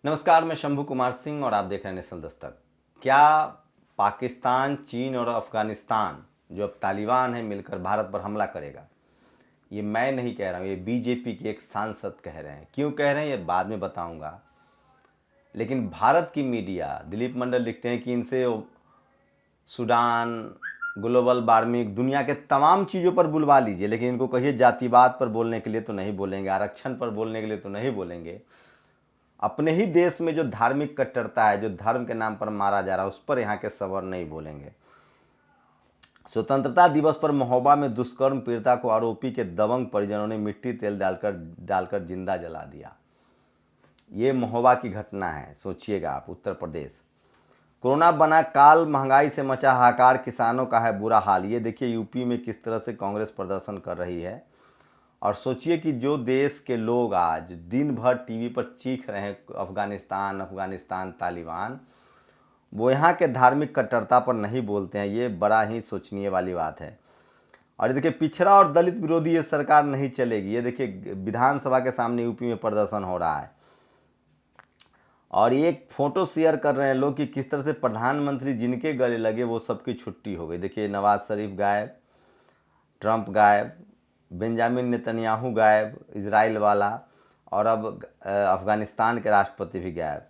नमस्कार, मैं शंभू कुमार सिंह और आप देख रहे हैं नेशनल दस्तक। क्या पाकिस्तान, चीन और अफगानिस्तान जो अब तालिबान है मिलकर भारत पर हमला करेगा? ये मैं नहीं कह रहा हूँ, ये बीजेपी के एक सांसद कह रहे हैं। क्यों कह रहे हैं ये बाद में बताऊंगा। लेकिन भारत की मीडिया, दिलीप मंडल लिखते हैं कि इनसे सूडान, ग्लोबल वार्मिंग, दुनिया के तमाम चीज़ों पर बुलवा लीजिए, लेकिन इनको कहिए जातिवाद पर बोलने के लिए तो नहीं बोलेंगे, आरक्षण पर बोलने के लिए तो नहीं बोलेंगे। अपने ही देश में जो धार्मिक कट्टरता है, जो धर्म के नाम पर मारा जा रहा है, उस पर यहाँ के सवर नहीं बोलेंगे। स्वतंत्रता दिवस पर महोबा में दुष्कर्म पीड़िता को आरोपी के दबंग परिजनों ने मिट्टी तेल डालकर जिंदा जला दिया। ये महोबा की घटना है, सोचिएगा आप। उत्तर प्रदेश, कोरोना बना काल, महंगाई से मचा हाहाकार, किसानों का है बुरा हाल। ये देखिए यूपी में किस तरह से कांग्रेस प्रदर्शन कर रही है। और सोचिए कि जो देश के लोग आज दिन भर टीवी पर चीख रहे हैं अफगानिस्तान अफगानिस्तान तालिबान, वो यहाँ के धार्मिक कट्टरता पर नहीं बोलते हैं। ये बड़ा ही सोचनीय वाली बात है। और ये देखिए, पिछड़ा और दलित विरोधी ये सरकार नहीं चलेगी। ये देखिए विधानसभा के सामने यूपी में प्रदर्शन हो रहा है और एक फोटो शेयर कर रहे हैं लोग कि किस तरह से प्रधानमंत्री जिनके गले लगे वो सबकी छुट्टी हो गई। देखिए नवाज शरीफ गायब, ट्रंप गायब, बेंजामिन नेतन्याहू गायब, इजराइल वाला, और अब अफगानिस्तान के राष्ट्रपति भी गायब।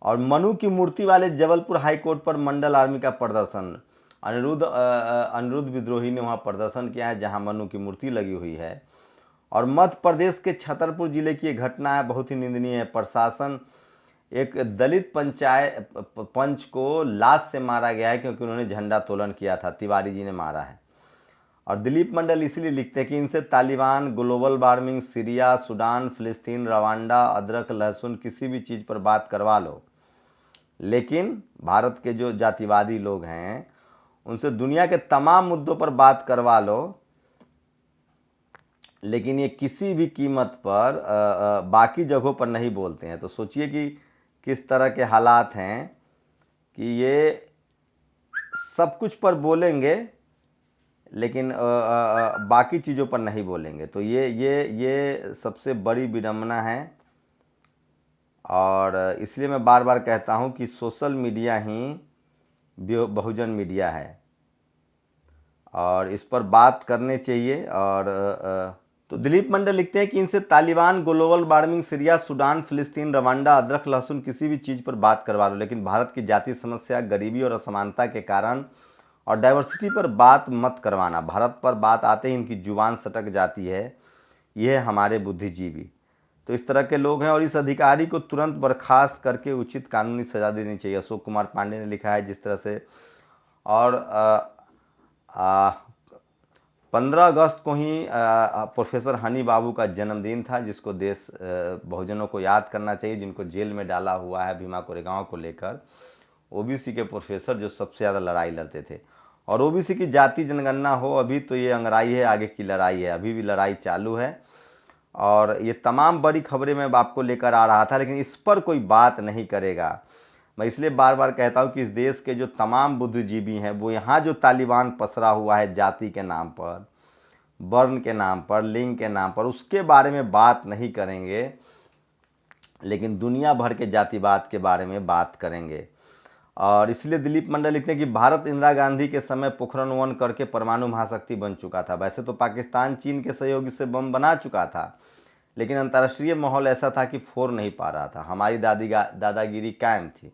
और मनु की मूर्ति वाले जबलपुर हाई कोर्ट पर मंडल आर्मी का प्रदर्शन। अनिरुद्ध विद्रोही ने वहाँ प्रदर्शन किया है जहाँ मनु की मूर्ति लगी हुई है। और मध्य प्रदेश के छतरपुर जिले की एक घटना है, बहुत ही निंदनीय है। प्रशासन, एक दलित पंच को लाश से मारा गया है क्योंकि उन्होंने झंडा तोलन किया था। तिवारी जी ने मारा है। और दिलीप मंडल इसलिए लिखते हैं कि इनसे Taliban, global warming, Syria, Sudan, फिलिस्तीन, रवांडा, अदरक, लहसुन, किसी भी चीज़ पर बात करवा लो, लेकिन भारत के जो जातिवादी लोग हैं उनसे दुनिया के तमाम मुद्दों पर बात करवा लो, लेकिन ये किसी भी कीमत पर बाकी जगहों पर नहीं बोलते हैं। तो सोचिए कि किस तरह के हालात हैं कि ये सब कुछ पर बोलेंगे लेकिन बाकी चीज़ों पर नहीं बोलेंगे। तो ये सबसे बड़ी विडंबना है। और इसलिए मैं बार बार कहता हूं कि सोशल मीडिया ही बहुजन मीडिया है और इस पर बात करने चाहिए। और तो दिलीप मंडल लिखते हैं कि इनसे Taliban, global warming, Syria, Sudan, फिलिस्तीन, रवांडा, अदरक, लहसुन, किसी भी चीज़ पर बात करवा लो, लेकिन भारत की जातीय समस्या, गरीबी और असमानता के कारण और डाइवर्सिटी पर बात मत करवाना। भारत पर बात आते ही इनकी जुबान सटक जाती है। यह है हमारे बुद्धिजीवी। तो इस तरह के लोग हैं और इस अधिकारी को तुरंत बर्खास्त करके उचित कानूनी सज़ा देनी चाहिए। अशोक कुमार पांडे ने लिखा है जिस तरह से। और 15 अगस्त को ही प्रोफेसर हनी बाबू का जन्मदिन था, जिसको देश बहुजनों को याद करना चाहिए, जिनको जेल में डाला हुआ है भीमा कोरेगांव को लेकर। ओबीसी के प्रोफेसर जो सबसे ज़्यादा लड़ाई लड़ते थे। और ओबीसी की जाति जनगणना हो, अभी तो ये अंगड़ाई है, आगे की लड़ाई है, अभी भी लड़ाई चालू है। और ये तमाम बड़ी खबरें मैं आपको लेकर आ रहा था, लेकिन इस पर कोई बात नहीं करेगा। मैं इसलिए बार बार कहता हूँ कि इस देश के जो तमाम बुद्धिजीवी हैं वो यहाँ जो तालिबान पसरा हुआ है जाति के नाम पर, वर्ण के नाम पर, लिंग के नाम पर, उसके बारे में बात नहीं करेंगे, लेकिन दुनिया भर के जातिवाद के बारे में बात करेंगे। और इसलिए दिलीप मंडल लिखते हैं कि भारत इंदिरा गांधी के समय पोखरण 1 करके परमाणु महाशक्ति बन चुका था। वैसे तो पाकिस्तान चीन के सहयोग से बम बना चुका था, लेकिन अंतर्राष्ट्रीय माहौल ऐसा था कि फोड़ नहीं पा रहा था। हमारी दादागिरी कायम थी।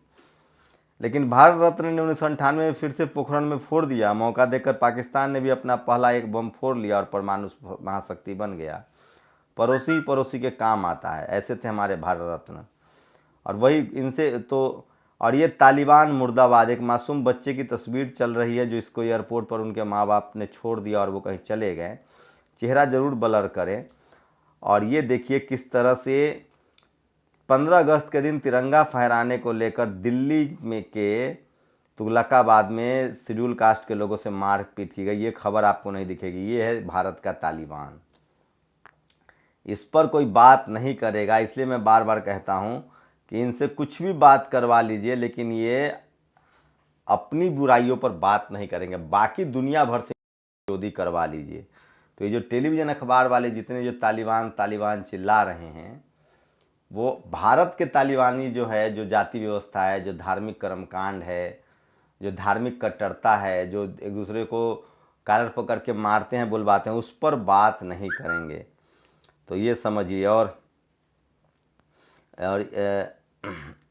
लेकिन भारत रत्न ने 1998 में फिर से पोखरण में फोड़ दिया। मौका देकर पाकिस्तान ने भी अपना पहला एक बम फोड़ लिया और परमाणु महाशक्ति बन गया। पड़ोसी के काम आता है, ऐसे थे हमारे भारत रत्न। और वही इनसे तो, और ये तालिबान मुर्दाबाद, एक मासूम बच्चे की तस्वीर चल रही है जो इसको एयरपोर्ट पर उनके माँ बाप ने छोड़ दिया और वो कहीं चले गए। चेहरा ज़रूर ब्लर करें। और ये देखिए किस तरह से 15 अगस्त के दिन तिरंगा फहराने को लेकर दिल्ली में के तुगलकाबाद में शेड्यूल कास्ट के लोगों से मारपीट की गई। ये खबर आपको नहीं दिखेगी। ये है भारत का तालिबान। इस पर कोई बात नहीं करेगा। इसलिए मैं बार बार कहता हूँ कि इनसे कुछ भी बात करवा लीजिए, लेकिन ये अपनी बुराइयों पर बात नहीं करेंगे, बाकी दुनिया भर से विरोधी करवा लीजिए। तो ये जो टेलीविज़न अखबार वाले जितने जो तालिबान तालिबान चिल्ला रहे हैं, वो भारत के तालिबानी जो है, जो जाति व्यवस्था है, जो धार्मिक कर्मकांड है, जो धार्मिक कट्टरता है, जो एक दूसरे को कॉलर पकड़ के मारते हैं, बुलवाते हैं, उस पर बात नहीं करेंगे। तो ये समझिए। और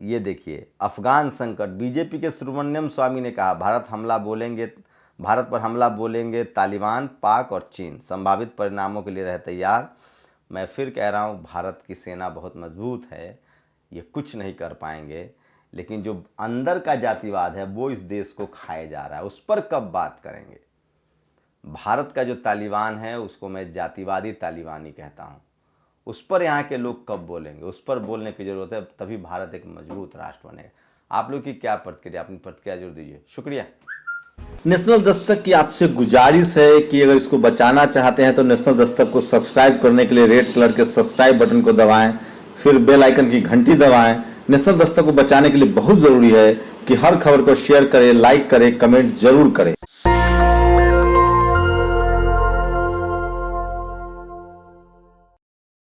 ये देखिए, अफगान संकट, बीजेपी के सुब्रमण्यम स्वामी ने कहा भारत पर हमला बोलेंगे तालिबान, पाक और चीन, संभावित परिणामों के लिए रहे तैयार। मैं फिर कह रहा हूँ, भारत की सेना बहुत मजबूत है, ये कुछ नहीं कर पाएंगे, लेकिन जो अंदर का जातिवाद है वो इस देश को खाए जा रहा है, उस पर कब बात करेंगे। भारत का जो तालिबान है उसको मैं जातिवादी तालिबानी कहता हूँ, उस पर यहाँ के लोग कब बोलेंगे, उस पर बोलने की ज़रूरत है, तभी भारत एक मजबूत राष्ट्र बनेगा। आप लोग की क्या प्रतिक्रिया, अपनी प्रतिक्रिया जरूर दीजिए। शुक्रिया। नेशनल दस्तक की आपसे गुजारिश है कि अगर इसको बचाना चाहते हैं तो नेशनल दस्तक को सब्सक्राइब करने के लिए रेड कलर के सब्सक्राइब बटन को दबाएं, फिर बेल आइकन की घंटी दबाएं। नेशनल दस्तक को बचाने के लिए बहुत जरूरी है कि हर खबर को शेयर करें, लाइक करें, कमेंट जरूर करें।